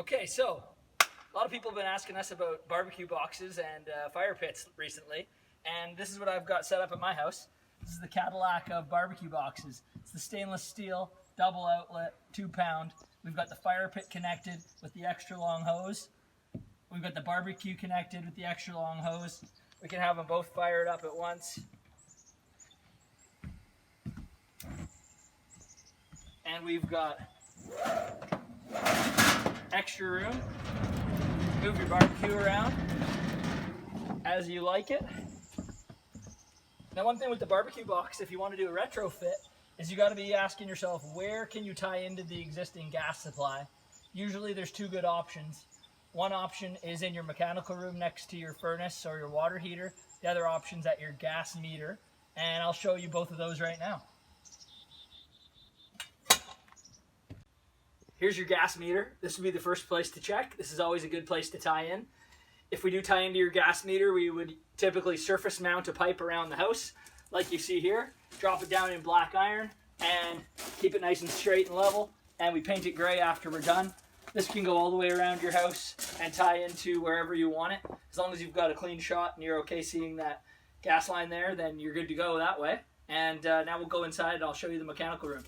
Okay, so a lot of people have been asking us about barbecue boxes and fire pits recently, and this is what I've got set up at my house. This is the Cadillac of barbecue boxes. It's the stainless steel, double outlet, 2-pound. We've got the fire pit connected with the extra long hose. We've got the barbecue connected with the extra long hose. We can have them both fired up at once. And we've got extra room. Move your barbecue around as you like it. Now, one thing with the barbecue box, if you want to do a retrofit, is you got to be asking yourself, where can you tie into the existing gas supply? Usually there's two good options. One option is in your mechanical room next to your furnace or your water heater. The other option's at your gas meter, and I'll show you both of those right now. Here's your gas meter. This would be the first place to check. This is always a good place to tie in. If we do tie into your gas meter, we would typically surface mount a pipe around the house, like you see here. Drop it down in black iron and keep it nice and straight and level. And we paint it gray after we're done. This can go all the way around your house and tie into wherever you want it. As long as you've got a clean shot and you're okay seeing that gas line there, then you're good to go that way. And now we'll go inside and I'll show you the mechanical room.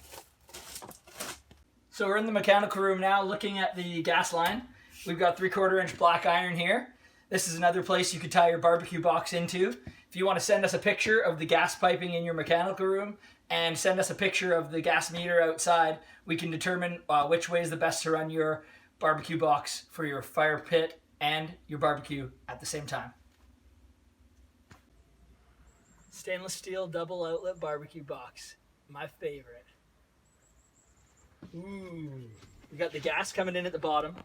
So we're in the mechanical room now looking at the gas line. We've got 3/4 inch black iron here. This is another place you could tie your barbecue box into. If you want to send us a picture of the gas piping in your mechanical room and send us a picture of the gas meter outside, we can determine which way is the best to run your barbecue box for your fire pit and your barbecue at the same time. Stainless steel double outlet barbecue box, my favorite. Ooh. We got the gas coming in at the bottom,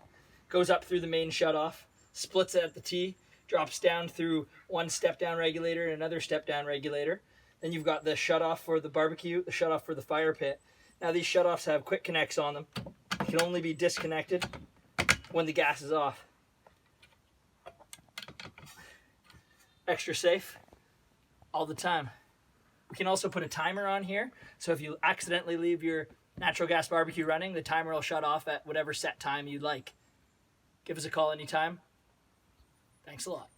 goes up through the main shutoff, splits it at the T, drops down through one step down regulator and another step down regulator. Then you've got the shutoff for the barbecue, the shutoff for the fire pit. Now these shutoffs have quick connects on them. They can only be disconnected when the gas is off. Extra safe all the time. We can also put a timer on here, so if you accidentally leave your natural gas barbecue running, the timer will shut off at whatever set time you'd like. Give us a call anytime. Thanks a lot.